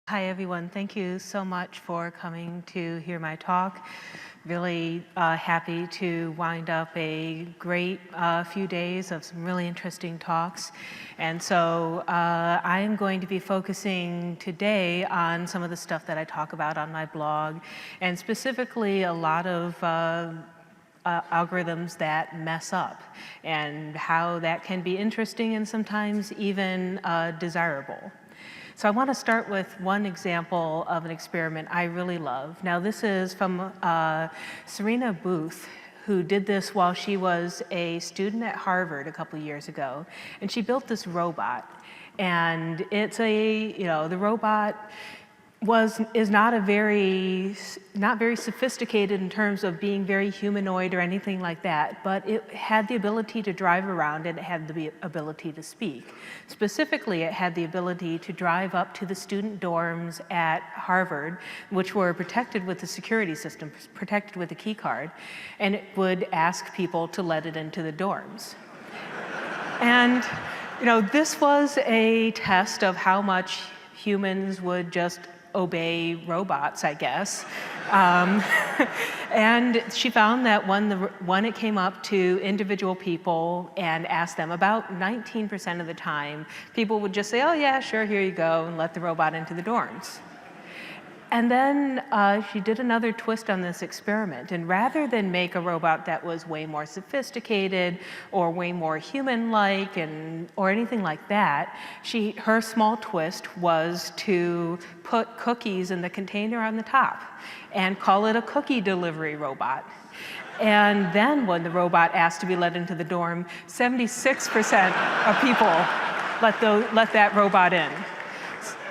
Hi, everyone. Thank you so much for coming to hear my talk. Really happy to wind up a great few days of some really interesting talks. And so I am going to be focusing today on some of the stuff that I talk about on my blog, and specifically a lot of algorithms that mess up and how that can be interesting and sometimes even desirable. So I want to start with one example of an experiment I really love. Now this is from Serena Booth, who did this while she was a student at Harvard a couple years ago. And she built this robot. And it's the robot is not very sophisticated in terms of being very humanoid or anything like that, but it had the ability to drive around and it had the ability to speak. Specifically, it had the ability to drive up to the student dorms at Harvard, which were protected with a security system, protected with a key card, and it would ask people to let it into the dorms. And this was a test of how much humans would just obey robots, I guess. And she found that when it came up to individual people and asked them, about 19% of the time, people would just say, oh yeah, sure, here you go, and let the robot into the dorms. And then she did another twist on this experiment, and rather than make a robot that was way more sophisticated or way more human-like or anything like that, her small twist was to put cookies in the container on the top and call it a cookie delivery robot. And then when the robot asked to be let into the dorm, 76% of people let that robot in.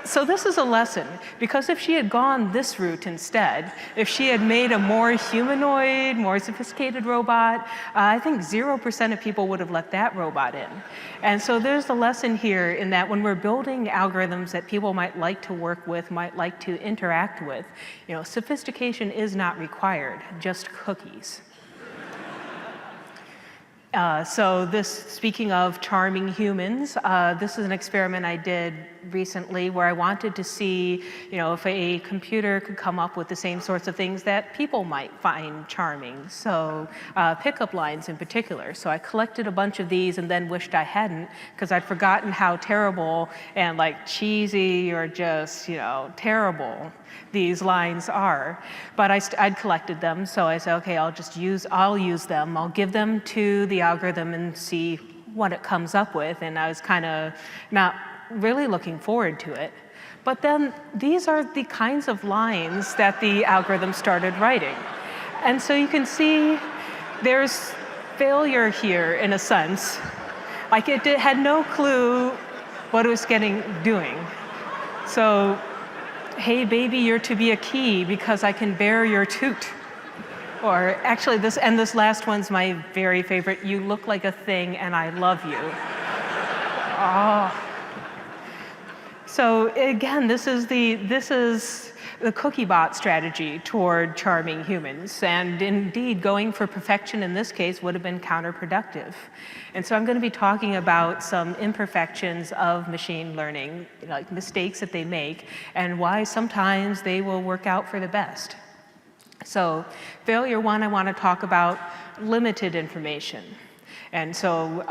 So this is a lesson, because if she had gone this route instead, if she had made a more humanoid, more sophisticated robot, I think 0% of people would have let that robot in. And so there's the lesson here in that when we're building algorithms that people might like to work with, might like to interact with, sophistication is not required, just cookies. Speaking of charming humans, this is an experiment I did recently where I wanted to see, if a computer could come up with the same sorts of things that people might find charming. So pickup lines in particular. So I collected a bunch of these and then wished I hadn't, because I'd forgotten how terrible and cheesy or just, terrible these lines are. But I'd collected them, so I said, okay, I'll use them. I'll give them to the algorithm and see what it comes up with. And I was kind of not really looking forward to it. But then these are the kinds of lines that the algorithm started writing. And so you can see there's failure here in a sense. It had no clue what it was doing. So, hey baby, you're to be a key because I can bear your toot. Or actually this last one's my very favorite. You look like a thing and I love you. Oh. So again, this is the cookie bot strategy toward charming humans. And indeed, going for perfection in this case would have been counterproductive. And so I'm going to be talking about some imperfections of machine learning, like mistakes that they make, and why sometimes they will work out for the best. So failure one, I want to talk about limited information. And so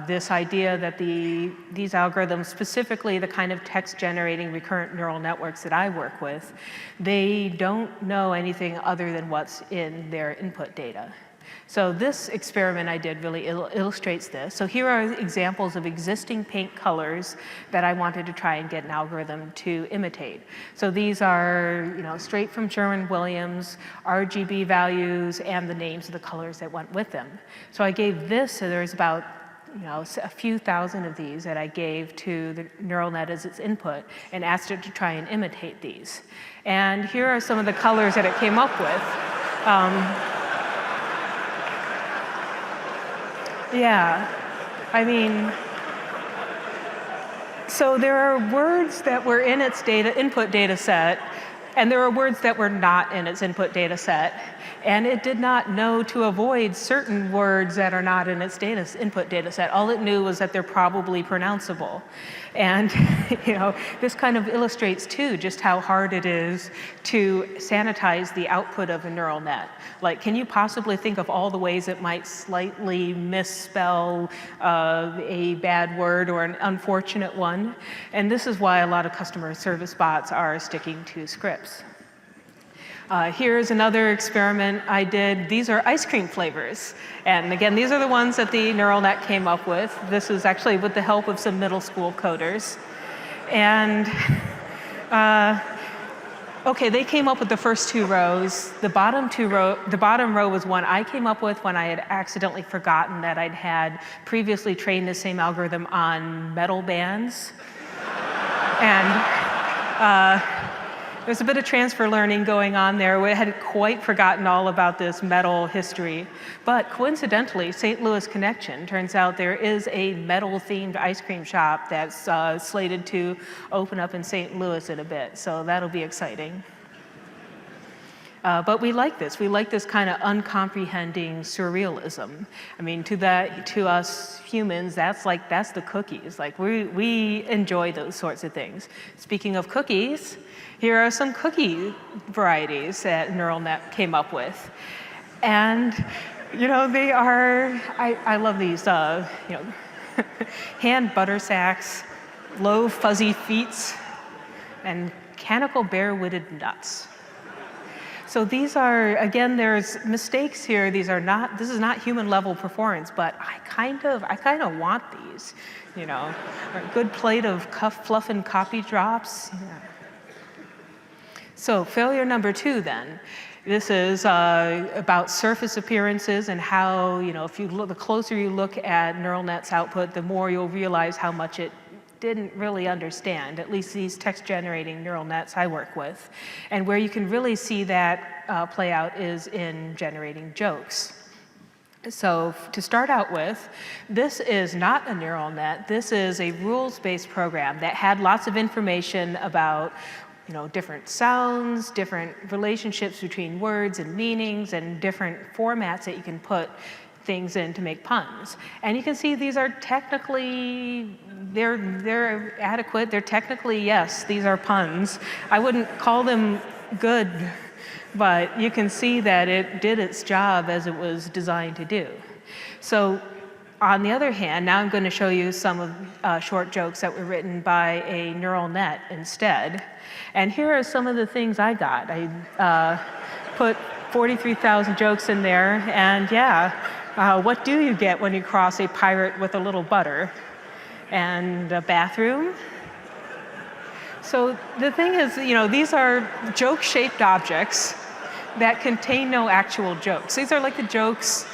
this idea that these algorithms, specifically the kind of text-generating recurrent neural networks that I work with, they don't know anything other than what's in their input data. So this experiment I did really illustrates this. So here are examples of existing paint colors that I wanted to try and get an algorithm to imitate. So these are, straight from Sherwin-Williams, RGB values, and the names of the colors that went with them. So I gave this, so there's about a few thousand of these that I gave to the neural net as its input and asked it to try and imitate these. And here are some of the colors that it came up with. Yeah, so there are words that were in its input data set And there were words that were not in its input data set. And it did not know to avoid certain words that are not in its input data set. All it knew was that they're probably pronounceable. And this kind of illustrates too just how hard it is to sanitize the output of a neural net. Like, can you possibly think of all the ways it might slightly misspell a bad word or an unfortunate one? And this is why a lot of customer service bots are sticking to scripts. Here's another experiment I did. These are ice cream flavors. And again, these are the ones that the neural net came up with. This is actually with the help of some middle school coders. And okay, they came up with the first 2 rows. The bottom row was one I came up with when I had accidentally forgotten that I'd had previously trained the same algorithm on metal bands. And there's a bit of transfer learning going on there. We hadn't quite forgotten all about this metal history. But coincidentally, St. Louis Connection, turns out there is a metal-themed ice cream shop that's slated to open up in St. Louis in a bit. So that'll be exciting. But we like this. We like this kind of uncomprehending surrealism. I mean, to us humans, that's the cookies. Like, we enjoy those sorts of things. Speaking of cookies, here are some cookie varieties that neural net came up with. And, they are, I love these, hand butter sacks, low fuzzy feets, and mechanical bare-witted nuts. So these are, again, there's mistakes here. This is not human level performance, but I kind of want these, A good plate of fluff and copy drops. Yeah. So failure number 2 then. This is about surface appearances and how, the closer you look at neural net's output, the more you'll realize how much it didn't really understand, at least these text-generating neural nets I work with. And where you can really see that play out is in generating jokes. So to start out with, this is not a neural net. This is a rules-based program that had lots of information about different sounds, different relationships between words and meanings, and different formats that you can put things in to make puns. And you can see these are technically, they're adequate. They're technically, yes, these are puns. I wouldn't call them good, but you can see that it did its job as it was designed to do. So on the other hand, now I'm going to show you some of short jokes that were written by a neural net instead. And here are some of the things I got. I put 43,000 jokes in there, and what do you get when you cross a pirate with a little butter? And a bathroom. So the thing is, these are joke-shaped objects that contain no actual jokes. These are like the jokes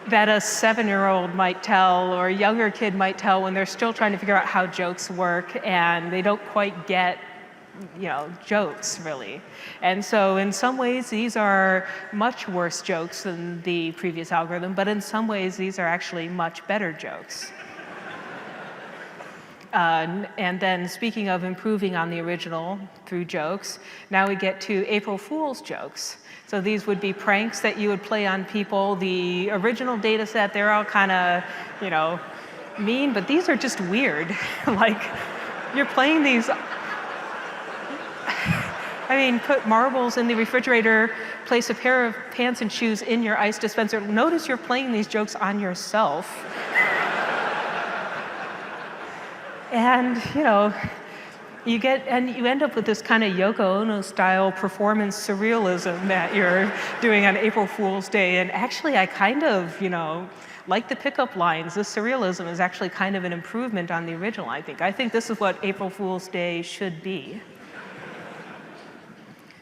that a 7-year-old might tell or a younger kid might tell when they're still trying to figure out how jokes work and they don't quite get jokes, really. And so in some ways, these are much worse jokes than the previous algorithm, but in some ways, these are actually much better jokes. And then speaking of improving on the original through jokes, now we get to April Fool's jokes. So these would be pranks that you would play on people. The original data set, they're all kind of, mean, but these are just weird. Like, you're playing these, put marbles in the refrigerator, place a pair of pants and shoes in your ice dispenser. Notice you're playing these jokes on yourself. And, you end up with this kind of Yoko Ono style performance surrealism that you're doing on April Fool's Day. And actually, I kind of, like the pickup lines. This surrealism is actually kind of an improvement on the original, I think. I think this is what April Fool's Day should be.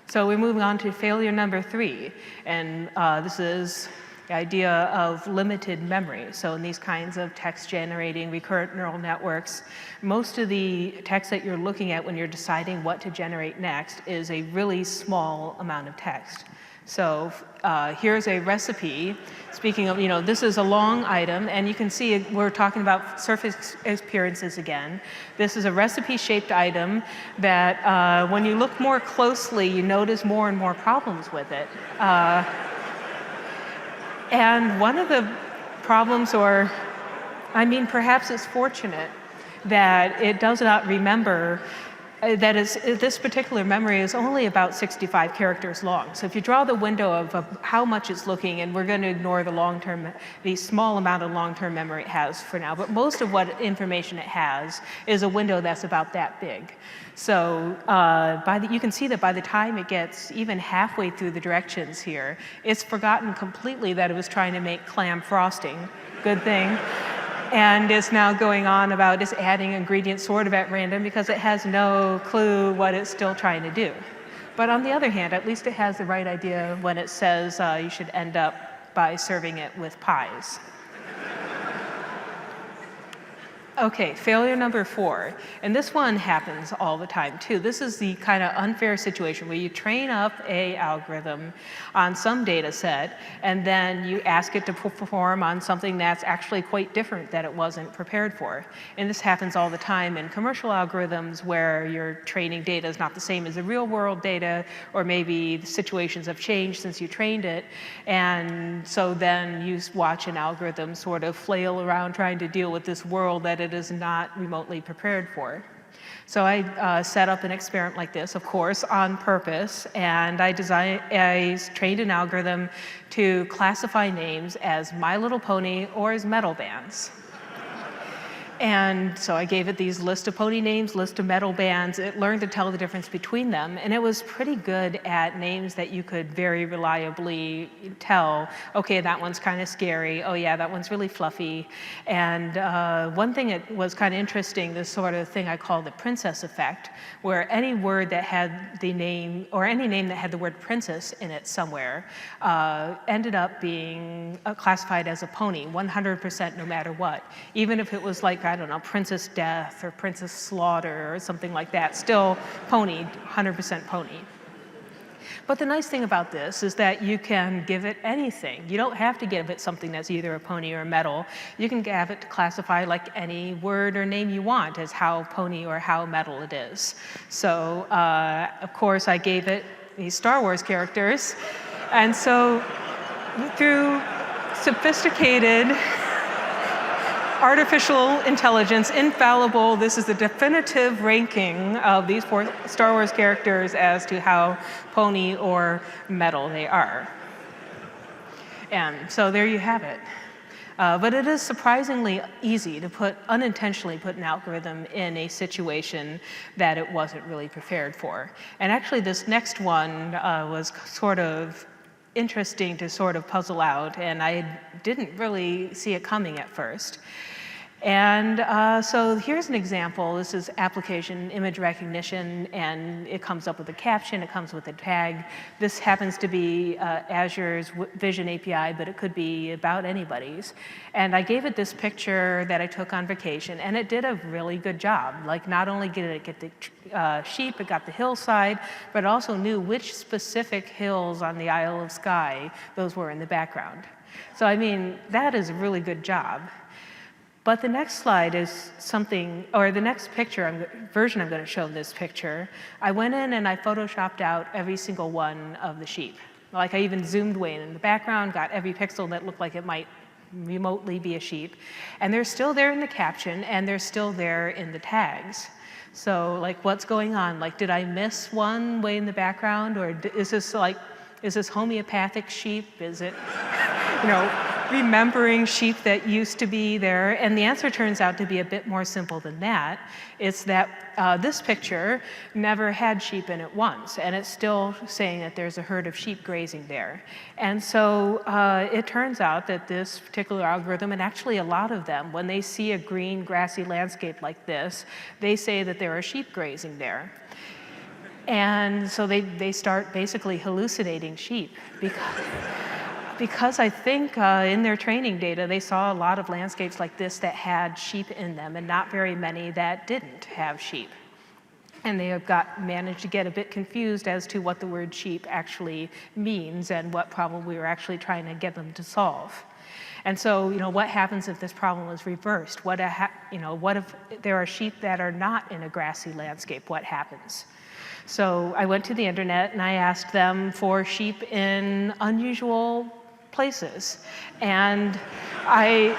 So we're moving on to failure number 3. And this is the idea of limited memory. So in these kinds of text-generating recurrent neural networks, most of the text that you're looking at when you're deciding what to generate next is a really small amount of text. So here's a recipe. Speaking of, this is a long item, and you can see we're talking about surface appearances again. This is a recipe-shaped item that when you look more closely, you notice more and more problems with it. And one of the problems, perhaps it's fortunate that it does not remember this particular memory is only about 65 characters long. So if you draw the window of how much it's looking, and we're going to ignore the small amount of long-term memory it has for now, but most of what information it has is a window that's about that big. So you can see that by the time it gets even halfway through the directions here, it's forgotten completely that it was trying to make clam frosting. Good thing. And is now going on about just adding ingredients sort of at random because it has no clue what it's still trying to do. But on the other hand, at least it has the right idea when it says you should end up by serving it with pies. Okay, failure number 4. And this one happens all the time too. This is the kind of unfair situation where you train up an algorithm on some data set and then you ask it to perform on something that's actually quite different that it wasn't prepared for. And this happens all the time in commercial algorithms where your training data is not the same as the real world data, or maybe the situations have changed since you trained it. And so then you watch an algorithm sort of flail around trying to deal with this world that it is not remotely prepared for. So I set up an experiment like this, of course, on purpose, and I trained an algorithm to classify names as My Little Pony or as metal bands. And so I gave it these list of pony names, list of metal bands. It learned to tell the difference between them, and it was pretty good at names that you could very reliably tell, okay, that one's kind of scary, oh yeah, that one's really fluffy. And one thing that was kind of interesting, this sort of thing I call the princess effect, where any word that had the name, or any name that had the word princess in it somewhere, ended up being classified as a pony, 100% no matter what. Even if it was like, I don't know, Princess Death or Princess Slaughter or something like that, still pony, 100% pony. But the nice thing about this is that you can give it anything. You don't have to give it something that's either a pony or a metal. You can have it to classify like any word or name you want as how pony or how metal it is. So, of course, I gave it these Star Wars characters. And so through sophisticated artificial intelligence, infallible, this is the definitive ranking of these 4 Star Wars characters as to how pony or metal they are. And so there you have it. But it is surprisingly easy to unintentionally put an algorithm in a situation that it wasn't really prepared for. And actually this next one was sort of interesting to sort of puzzle out, and I didn't really see it coming at first. And so here's an example. This is application image recognition, and it comes up with a caption, it comes with a tag. This happens to be Azure's Vision API, but it could be about anybody's. And I gave it this picture that I took on vacation, and it did a really good job. Like, not only did it get the sheep, it got the hillside, but it also knew which specific hills on the Isle of Skye those were in the background. So I mean, that is a really good job. But the next slide is something, or the next version I'm going to show this picture. I went in and I photoshopped out every single one of the sheep. Like, I even zoomed way in the background, got every pixel that looked like it might remotely be a sheep. And they're still there in the caption, and they're still there in the tags. So like, what's going on? Like, did I miss one way in the background? Or is this homeopathic sheep? Is it, remembering sheep that used to be there? And the answer turns out to be a bit more simple than that. It's that this picture never had sheep in it once, and it's still saying that there's a herd of sheep grazing there. And so it turns out that this particular algorithm, and actually a lot of them, when they see a green grassy landscape like this, they say that there are sheep grazing there. And so they start basically hallucinating sheep because I think in their training data, they saw a lot of landscapes like this that had sheep in them and not very many that didn't have sheep. And they have managed to get a bit confused as to what the word sheep actually means and what problem we were actually trying to get them to solve. And so, what happens if this problem is reversed? What if there are sheep that are not in a grassy landscape? What happens? So I went to the internet and I asked them for sheep in unusual places. And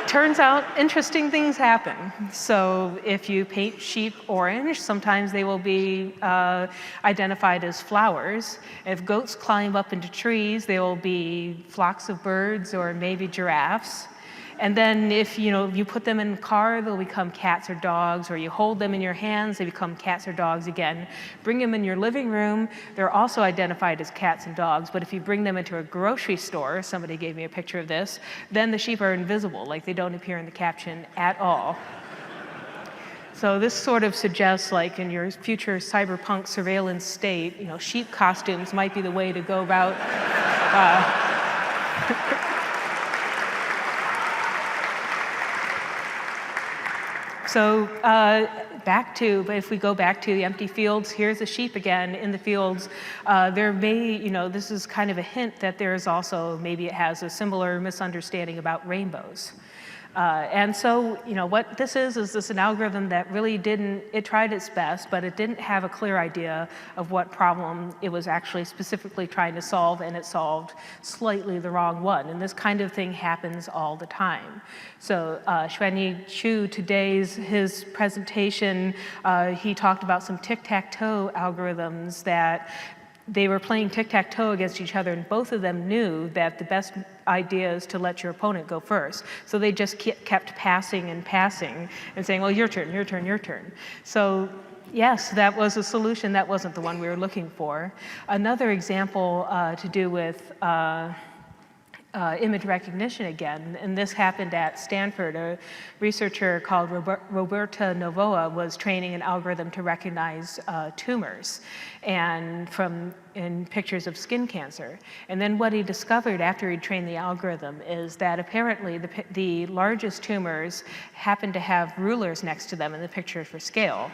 turns out interesting things happen. So if you paint sheep orange, sometimes they will be identified as flowers. If goats climb up into trees, they will be flocks of birds or maybe giraffes. And then if you put them in a car, they'll become cats or dogs, or you hold them in your hands, they become cats or dogs again. Bring them in your living room, they're also identified as cats and dogs, but if you bring them into a grocery store, somebody gave me a picture of this, then the sheep are invisible, like they don't appear in the caption at all. So this sort of suggests, like in your future cyberpunk surveillance state, sheep costumes might be the way to go about So if we go back to the empty fields, here's a sheep again in the fields. This is kind of a hint that there's also, maybe it has a similar misunderstanding about rainbows. And so, what this is an algorithm that really it tried its best, but it didn't have a clear idea of what problem it was actually specifically trying to solve, and it solved slightly the wrong one. And this kind of thing happens all the time. So Xuanyi Chu, his presentation, he talked about some tic-tac-toe algorithms that they were playing tic-tac-toe against each other, and both of them knew that the best idea is to let your opponent go first. So they just kept passing and passing and saying, well, your turn, your turn, your turn. So yes, that was a solution. That wasn't the one we were looking for. Another example to do with image recognition again, and this happened at Stanford. A researcher called Roberta Novoa was training an algorithm to recognize tumors in pictures of skin cancer. And then what he discovered after he trained the algorithm is that apparently the largest tumors happen to have rulers next to them in the picture for scale.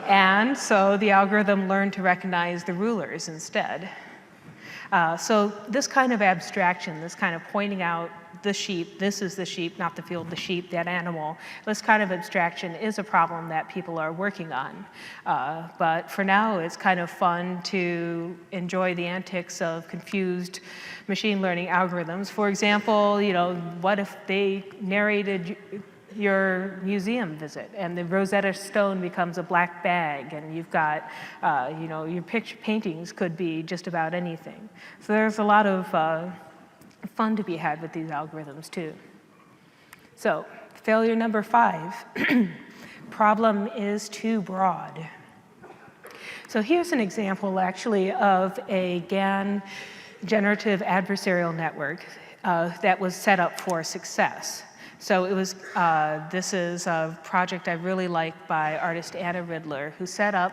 And so the algorithm learned to recognize the rulers instead. So this kind of abstraction, this kind of pointing out the sheep, this is the sheep, not the field, the sheep, that animal, this kind of abstraction is a problem that people are working on. But for now, it's kind of fun to enjoy the antics of confused machine learning algorithms. For example, what if they narrated your museum visit and the Rosetta Stone becomes a black bag, and you've got, your paintings could be just about anything. So there's a lot of fun to be had with these algorithms too. So failure number 5, problem is too broad. So here's an example actually of a GAN generative adversarial network that was set up for success. So this is a project I really like by artist Anna Ridler, who set up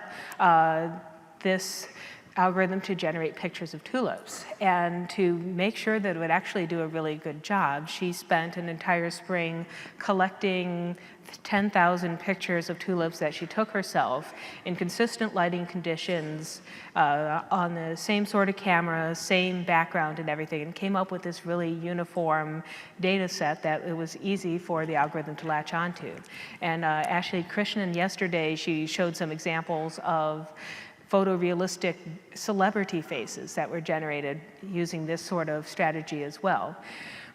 this algorithm to generate pictures of tulips. And to make sure that it would actually do a really good job, she spent an entire spring collecting 10,000 pictures of tulips that she took herself in consistent lighting conditions on the same sort of camera, same background and everything, and came up with this really uniform data set that it was easy for the algorithm to latch onto. And Ashley Krishnan yesterday, she showed some examples of photorealistic celebrity faces that were generated using this sort of strategy as well.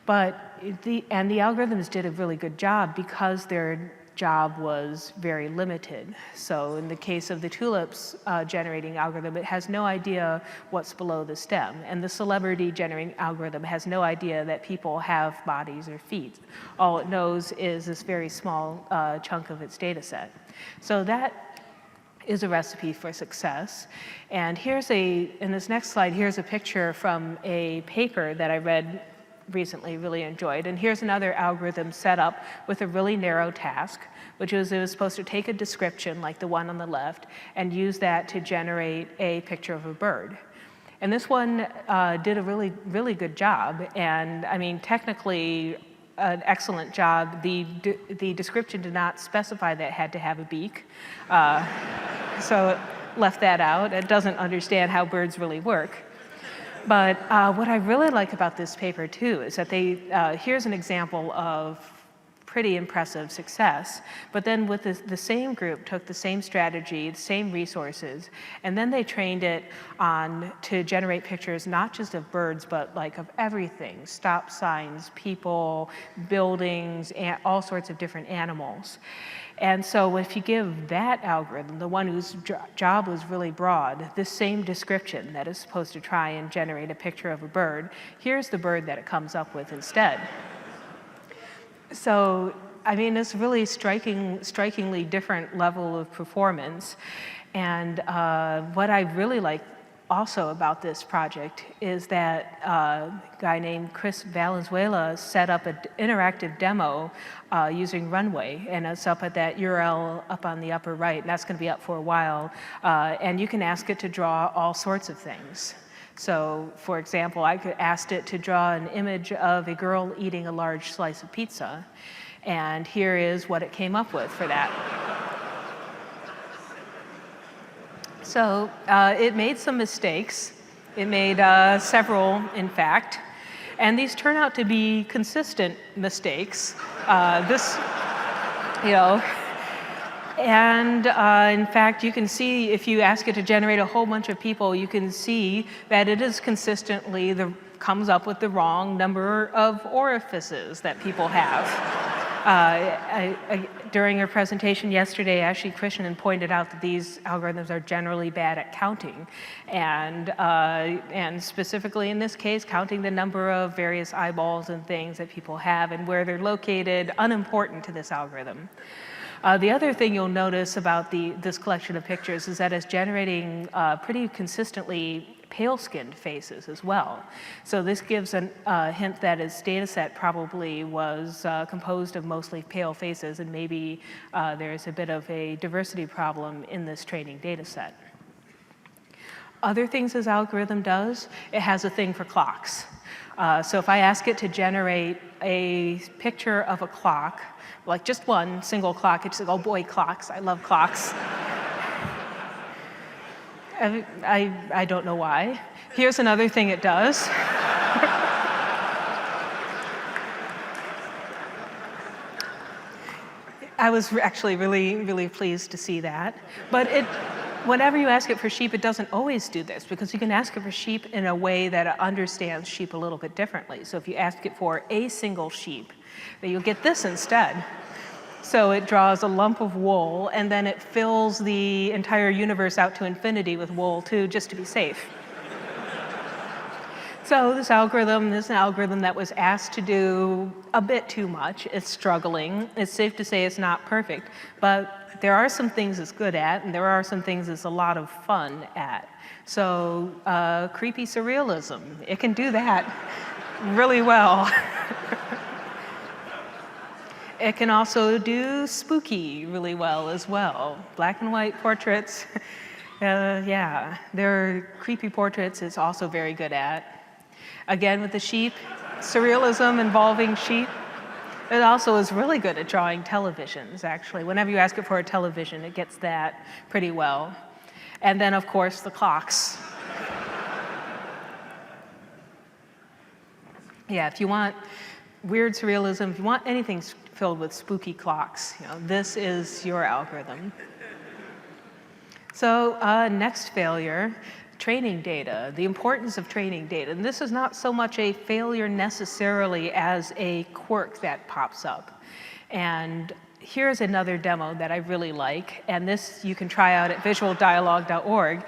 But the algorithms did a really good job because their job was very limited. So in the case of the tulips generating algorithm, it has no idea what's below the stem. And the celebrity generating algorithm has no idea that people have bodies or feet. All it knows is this very small chunk of its data set. So that is a recipe for success. And in this next slide, here's a picture from a paper that I read recently, really enjoyed. And here's another algorithm set up with a really narrow task, which was it was supposed to take a description like the one on the left and use that to generate a picture of a bird. And this one did a really, really good job. And I mean, technically, an excellent job. The description did not specify that it had to have a beak. so it left that out. It doesn't understand how birds really work. But what I really like about this paper too is that here's an example of pretty impressive success, but then with the same group took the same strategy, the same resources, and then they trained it to generate pictures not just of birds, but like of everything, stop signs, people, buildings, and all sorts of different animals. And so if you give that algorithm, the one whose job was really broad, this same description that is supposed to try and generate a picture of a bird, here's the bird that it comes up with instead. So, I mean, it's really strikingly different level of performance. And what I really like also about this project is that a guy named Chris Valenzuela set up an interactive demo using Runway, and it's up at that URL up on the upper right, and that's going to be up for a while. And you can ask it to draw all sorts of things. So, for example, I asked it to draw an image of a girl eating a large slice of pizza, and here is what it came up with for that. So, it made some mistakes. It made several, in fact, and these turn out to be consistent mistakes. And in fact, you can see if you ask it to generate a whole bunch of people, you can see that it is consistently comes up with the wrong number of orifices that people have. During her presentation yesterday, Ashley Krishnan pointed out that these algorithms are generally bad at counting, and specifically in this case, counting the number of various eyeballs and things that people have and where they're located, unimportant to this algorithm. The other thing you'll notice about this collection of pictures is that it's generating pretty consistently pale-skinned faces as well. So this gives a hint that its data set probably was composed of mostly pale faces, and maybe there's a bit of a diversity problem in this training data set. Other things this algorithm does, it has a thing for clocks. So if I ask it to generate a picture of a clock, like just one single clock, it's like, oh boy, clocks, I love clocks. I don't know why. Here's another thing it does. I was actually really pleased to see that. But whenever you ask it for sheep, it doesn't always do this, because you can ask it for sheep in a way that it understands sheep a little bit differently. So if you ask it for a single sheep, then you'll get this instead. So it draws a lump of wool, and then it fills the entire universe out to infinity with wool too, just to be safe. So this algorithm is an algorithm that was asked to do a bit too much. It's struggling. It's safe to say it's not perfect, but there are some things it's good at, and there are some things it's a lot of fun at. So creepy surrealism, it can do that really well. It can also do spooky really well as well. Black and white portraits, yeah, their creepy portraits it's also very good at. Again, with the sheep, surrealism involving sheep. It also is really good at drawing televisions, actually. Whenever you ask it for a television, it gets that pretty well. And then, of course, the clocks. Yeah, if you want weird surrealism, if you want anything filled with spooky clocks, this is your algorithm. So next failure, training data, the importance of training data. And this is not so much a failure necessarily as a quirk that pops up. And here's another demo that I really like, and this you can try out at visualdialogue.org.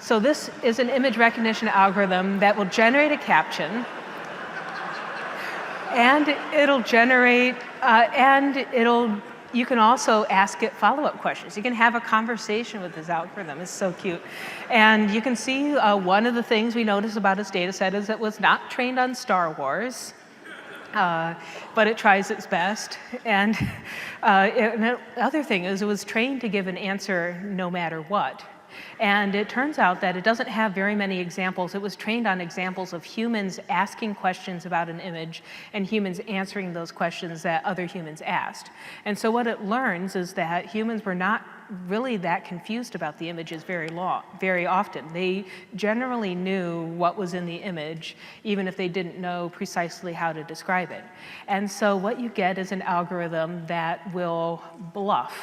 So this is an image recognition algorithm that will generate a caption, and it'll generate, you can also ask it follow-up questions. You can have a conversation with this algorithm. It's so cute. And you can see one of the things we notice about its data set is it was not trained on Star Wars, but it tries its best. And the other thing is it was trained to give an answer no matter what. And it turns out that it doesn't have very many examples. It was trained on examples of humans asking questions about an image and humans answering those questions that other humans asked. And so what it learns is that humans were not really that confused about the images very often. They generally knew what was in the image, even if they didn't know precisely how to describe it. And so what you get is an algorithm that will bluff,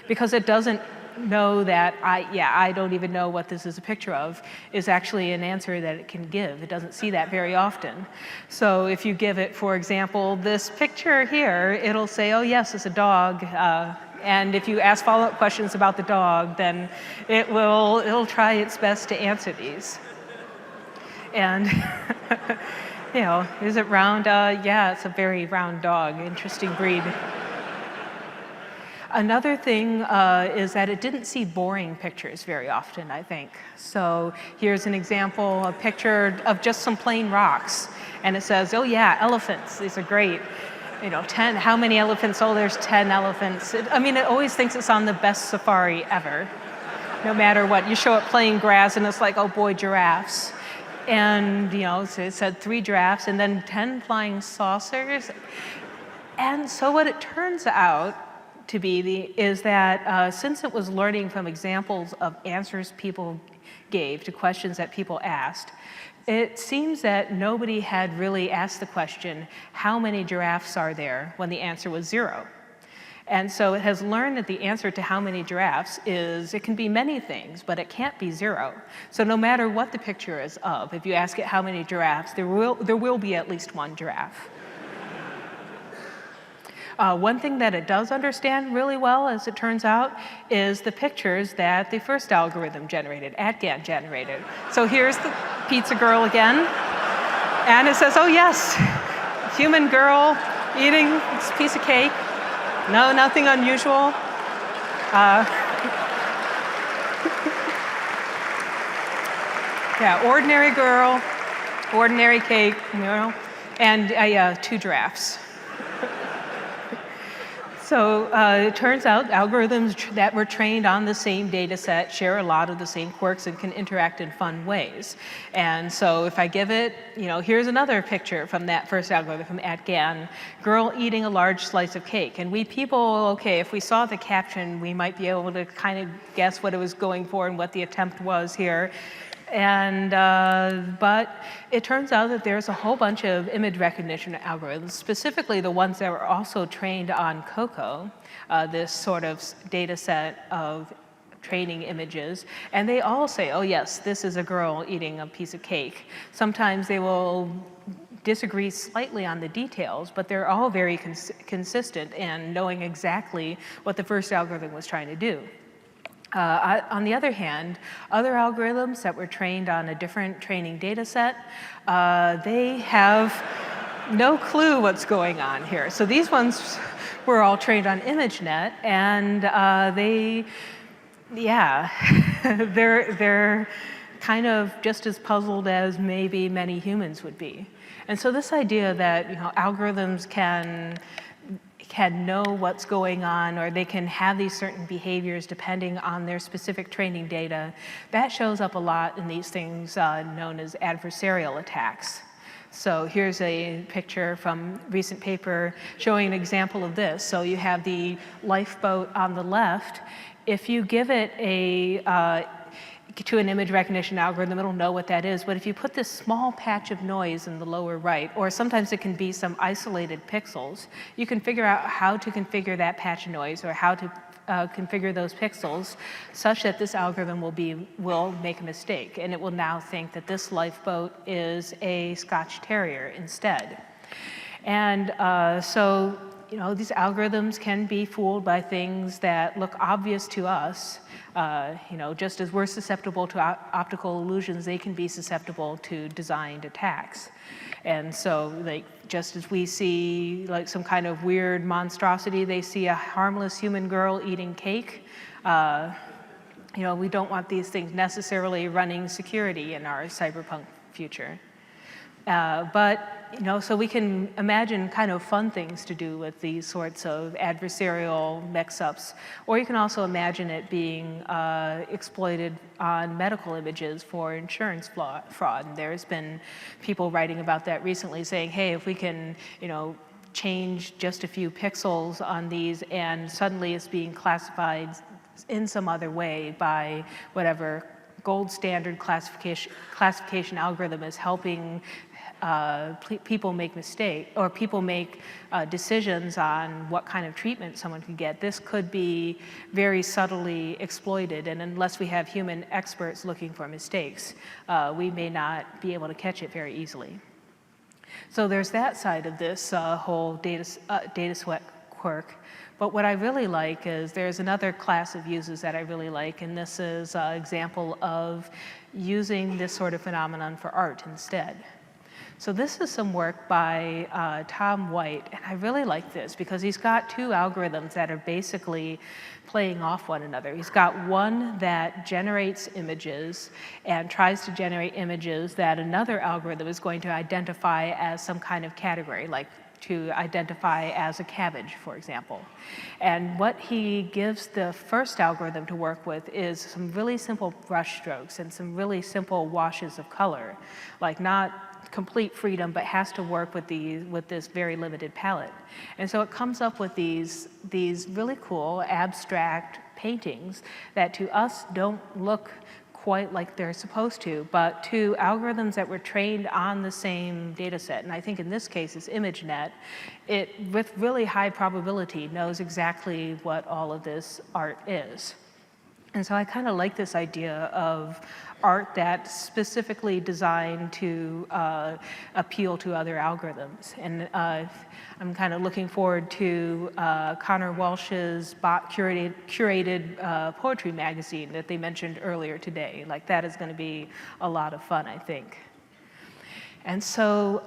because it doesn't know that I don't even know what this is a picture of, is actually an answer that it can give. It doesn't see that very often. So if you give it, for example, this picture here, it'll say, oh yes, it's a dog. And if you ask follow-up questions about the dog, then it'll try its best to answer these. And is it round? Yeah, it's a very round dog, interesting breed. Another thing is that it didn't see boring pictures very often, I think. So here's an example, a picture of just some plain rocks. And it says, oh yeah, elephants, these are great. 10, how many elephants? Oh, there's 10 elephants. It always thinks it's on the best safari ever. No matter what, you show it playing grass and it's like, oh boy, giraffes. And, so it said 3 giraffes and then 10 flying saucers. And so what it turns out to be is that since it was learning from examples of answers people gave to questions that people asked, it seems that nobody had really asked the question, how many giraffes are there, when the answer was 0. And so it has learned that the answer to how many giraffes is, it can be many things, but it can't be 0. So no matter what the picture is of, if you ask it how many giraffes, there will be at least 1 giraffe. One thing that it does understand really well, as it turns out, is the pictures that the first algorithm generated, ATGAN generated. So here's the pizza girl again, and it says, oh yes, human girl eating this piece of cake. No, nothing unusual. Yeah, ordinary girl, ordinary cake, and 2 giraffes. So it turns out algorithms that were trained on the same data set share a lot of the same quirks and can interact in fun ways. And so if I give it, here's another picture from that first algorithm from ATGAN, girl eating a large slice of cake. And we people, okay, if we saw the caption, we might be able to kind of guess what it was going for and what the attempt was here. And, but it turns out that there's a whole bunch of image recognition algorithms, specifically the ones that were also trained on COCO, this sort of data set of training images, and they all say, oh yes, this is a girl eating a piece of cake. Sometimes they will disagree slightly on the details, but they're all very consistent in knowing exactly what the first algorithm was trying to do. On the other hand, other algorithms that were trained on a different training data set, they have no clue what's going on here. So these ones were all trained on ImageNet, and they're kind of just as puzzled as maybe many humans would be. And so this idea that algorithms can know what's going on, or they can have these certain behaviors depending on their specific training data, that shows up a lot in these things known as adversarial attacks. So here's a picture from a recent paper showing an example of this. So you have the lifeboat on the left. If you give it to an image recognition algorithm, it'll know what that is. But if you put this small patch of noise in the lower right, or sometimes it can be some isolated pixels, you can figure out how to configure that patch of noise, or how to configure those pixels such that this algorithm will make a mistake, and it will now think that this lifeboat is a Scotch Terrier instead. And so these algorithms can be fooled by things that look obvious to us. Just as we're susceptible to optical illusions, they can be susceptible to designed attacks. And so, just as we see some kind of weird monstrosity, they see a harmless human girl eating cake. We don't want these things necessarily running security in our cyberpunk future. So we can imagine kind of fun things to do with these sorts of adversarial mix-ups, or you can also imagine it being exploited on medical images for insurance fraud. And there's been people writing about that recently, saying, hey, if we can, change just a few pixels on these, and suddenly it's being classified in some other way by whatever gold standard classification algorithm is helping people make people make decisions on what kind of treatment someone can get. This could be very subtly exploited, and unless we have human experts looking for mistakes, we may not be able to catch it very easily. So there's that side of this whole data sweat quirk. But what I really like is there's another class of uses that I really like, and this is an example of using this sort of phenomenon for art instead. So this is some work by Tom White, and I really like this because he's got two algorithms that are basically playing off one another. He's got one that generates images and tries to generate images that another algorithm is going to identify as some kind of category, like to identify as a cabbage, for example. And what he gives the first algorithm to work with is some really simple brush strokes and some really simple washes of color, like not complete freedom, but has to work with this very limited palette. And so it comes up with these really cool abstract paintings that to us don't look quite like they're supposed to, but to algorithms that were trained on the same data set, and I think in this case it's ImageNet, it, with really high probability, knows exactly what all of this art is. And so I kind of like this idea of art that's specifically designed to appeal to other algorithms. And I'm kind of looking forward to Connor Walsh's curated poetry magazine that they mentioned earlier today. Like, that is going to be a lot of fun, I think. And so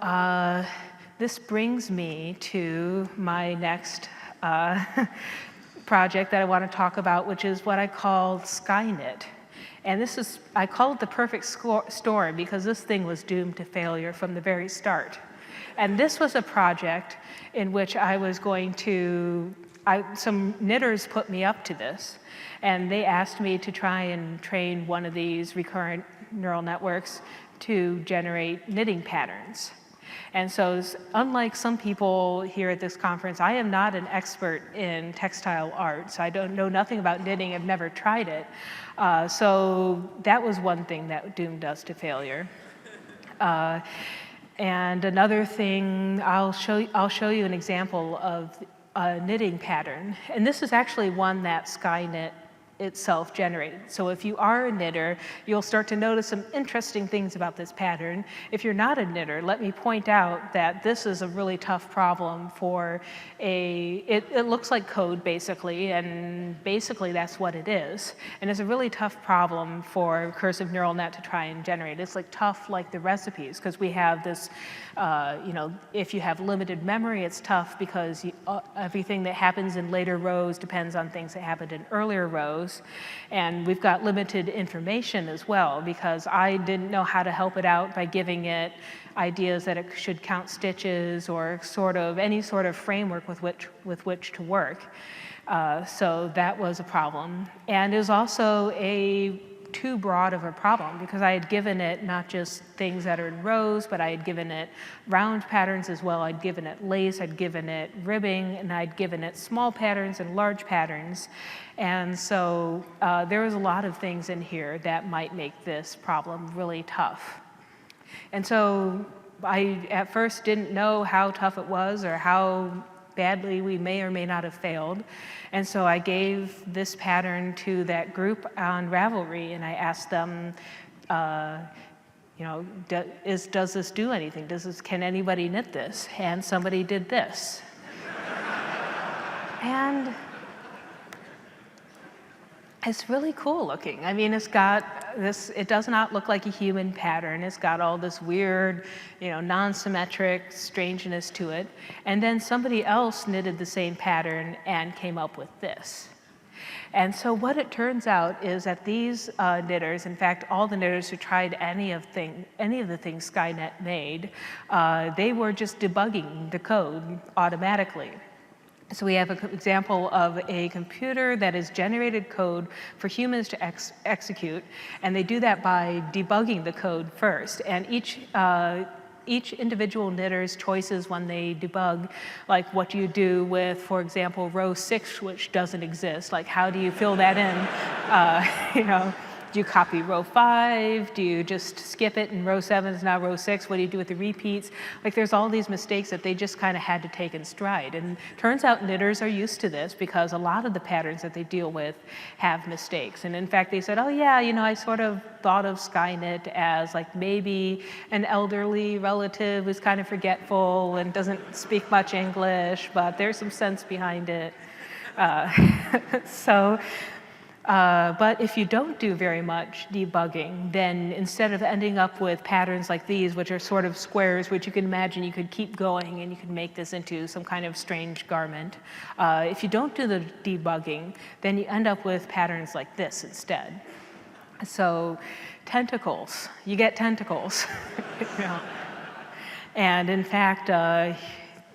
this brings me to my next project that I want to talk about, which is what I call Skynet. And I call it the perfect storm because this thing was doomed to failure from the very start. And this was a project in which I was going to, some knitters put me up to this, and they asked me to try and train one of these recurrent neural networks to generate knitting patterns. And so, unlike some people here at this conference, I am not an expert in textile art, so I don't know nothing about knitting. I've never tried it. So that was one thing that doomed us to failure. And another thing, I'll show you an example of a knitting pattern. And this is actually one that Skynet itself generated. So if you are a knitter, you'll start to notice some interesting things about this pattern. If you're not a knitter, let me point out that this is a really tough problem for it looks like code basically, and basically that's what it is. And it's a really tough problem for recursive neural net to try and generate. It's like tough like the recipes, because we have this, if you have limited memory, it's tough because everything that happens in later rows depends on things that happened in earlier rows. And we've got limited information as well, because I didn't know how to help it out by giving it ideas that it should count stitches or any sort of framework with which to work. So that was a problem. And it was also too broad of a problem, because I had given it not just things that are in rows, but I had given it round patterns as well. I'd given it lace, I'd given it ribbing, and I'd given it small patterns and large patterns. And so there was a lot of things in here that might make this problem really tough. And so I at first didn't know how tough it was or how badly we may or may not have failed. And so I gave this pattern to that group on Ravelry, and I asked them, does this do anything? Can anybody knit this? And somebody did this. And it's really cool looking. I mean, it's got this, it does not look like a human pattern. It's got all this weird, non-symmetric strangeness to it. And then somebody else knitted the same pattern and came up with this. And so what it turns out is that these knitters, in fact, all the knitters who tried any of the things Skynet made, they were just debugging the code automatically. So we have an example of a computer that has generated code for humans to execute, and they do that by debugging the code first. And each individual knitter's choices when they debug, like what do you do with, for example, row 6, which doesn't exist? Like, how do you fill that in? You know, do you copy row 5? Do you just skip it and row 7 is now row 6? What do you do with the repeats? Like, there's all these mistakes that they just kind of had to take in stride. And turns out knitters are used to this because a lot of the patterns that they deal with have mistakes. And in fact, they said, oh yeah, you know, I sort of thought of Skynet as like maybe an elderly relative who's kind of forgetful and doesn't speak much English, but there's some sense behind it. But if you don't do very much debugging, then instead of ending up with patterns like these, which are sort of squares, which you can imagine you could keep going and you could make this into some kind of strange garment, if you don't do the debugging, then you end up with patterns like this instead. So tentacles, you get tentacles. You know? And in fact,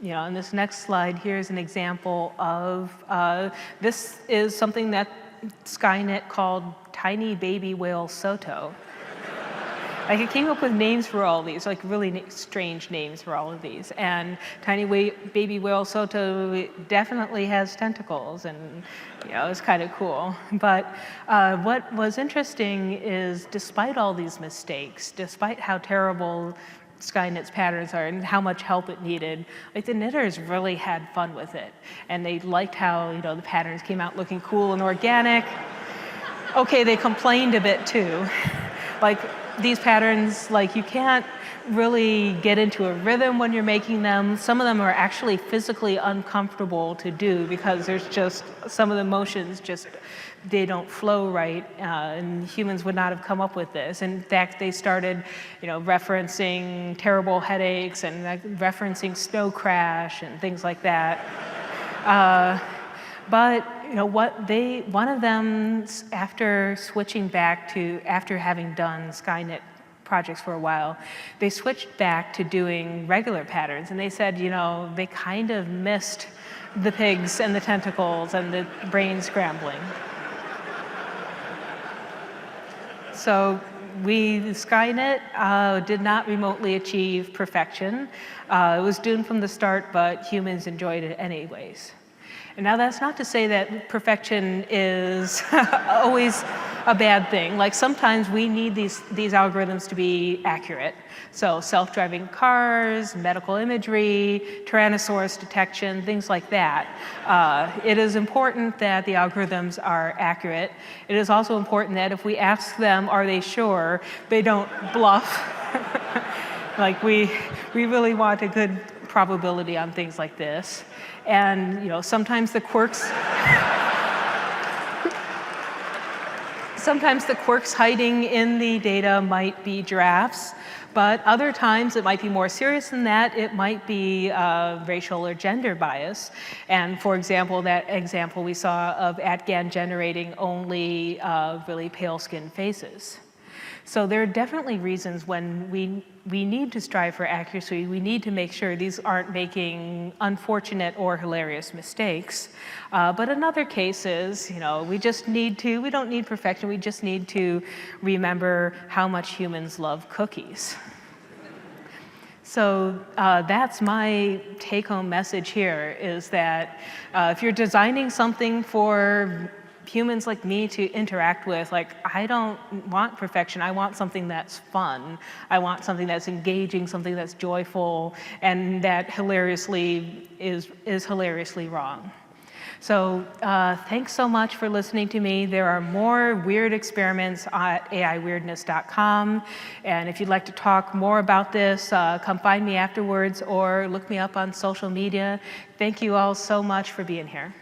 you know, in this next slide, here's an example of, this is something that Skynet called tiny baby whale Soto. Like, it came up with names for all these, like really strange names for all of these. And tiny baby whale Soto definitely has tentacles, and you know, it's kind of cool. But what was interesting is, despite all these mistakes, despite how terrible Skynet's patterns are and how much help it needed, like, the knitters really had fun with it. And they liked how, you know, the patterns came out looking cool and organic. Okay, they complained a bit too. Like, these patterns, like, you can't really get into a rhythm when you're making them. Some of them are actually physically uncomfortable to do because there's just, some of the motions just, they don't flow right, and humans would not have come up with this. In fact, they started, you know, referencing terrible headaches and referencing snow crash and things like that. But you know what, one of them, after switching back to, after having done Skynet projects for a while, they switched back to doing regular patterns, and they said, you know, they kind of missed the pigs and the tentacles and the brain scrambling. So Skynet did not remotely achieve perfection. It was doomed from the start, but humans enjoyed it anyways. And now that's not to say that perfection is always a bad thing. Like, sometimes we need these algorithms to be accurate. So self-driving cars, medical imagery, Tyrannosaurus detection, things like that. It is important that the algorithms are accurate. It is also important that if we ask them, are they sure, they don't bluff. Like, we really want a good probability on things like this. And you know, sometimes the quirks hiding in the data might be giraffes, but other times it might be more serious than that. It might be racial or gender bias. And for example, that example we saw of AtGAN generating only really pale-skinned faces. So there are definitely reasons when we need to strive for accuracy. We need to make sure these aren't making unfortunate or hilarious mistakes. But in other cases, you know, we don't need perfection. We just need to remember how much humans love cookies. So that's my take-home message here, is that if you're designing something for humans like me to interact with, like, I don't want perfection. I want something that's fun. I want something that's engaging, something that's joyful, and that hilariously is hilariously wrong. So thanks so much for listening to me. There are more weird experiments at aiweirdness.com. And if you'd like to talk more about this, come find me afterwards or look me up on social media. Thank you all so much for being here.